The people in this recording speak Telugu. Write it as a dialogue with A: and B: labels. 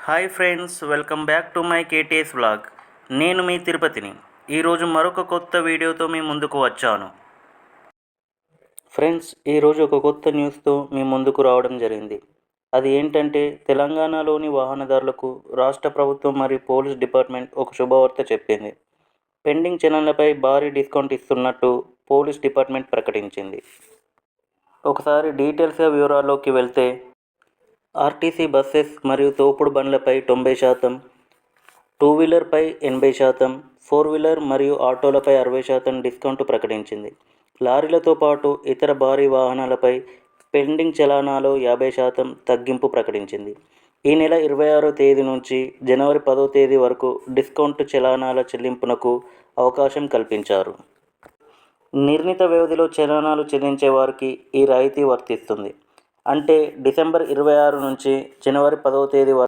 A: Hi friends, welcome back to my KTS vlog. నేను మీ తిరుపతిని. ఈరోజు మరొక కొత్త వీడియోతో మీ ముందుకు వచ్చాను. ఫ్రెండ్స్, ఈరోజు ఒక కొత్త న్యూస్తో మీ ముందుకు రావడం జరిగింది. అది ఏంటంటే, తెలంగాణలోని వాహనదారులకు రాష్ట్ర ప్రభుత్వం మరియు పోలీస్ డిపార్ట్మెంట్ ఒక శుభవార్త చెప్పింది. పెండింగ్ చలన్లపై భారీ డిస్కౌంట్ ఇస్తున్నట్టు పోలీస్ డిపార్ట్మెంట్ ప్రకటించింది. ఒకసారి డీటెయిల్స్గా వివరాల్లోకి వెళ్తే, ఆర్టీసీ బస్సెస్ మరియు తోపుడు బండ్లపై 90%, 2 వీలర్పై 80%, 4 వీలర్ మరియు ఆటోలపై 60% డిస్కౌంట్ ప్రకటించింది. లారీలతో పాటు ఇతర భారీ వాహనాలపై పెండింగ్ చలానాలో 50% తగ్గింపు ప్రకటించింది. ఈ నెల 26వ తేదీ నుంచి జనవరి 10వ తేదీ వరకు డిస్కౌంట్ చలానాల చెల్లింపునకు అవకాశం కల్పించారు. నిర్ణీత వ్యవధిలో చలానాలు చెల్లించే వారికి ఈ రాయితీ వర్తిస్తుంది. అంటే డిసెంబర్ 26 నుంచి జనవరి 10వ తేదీ వరకు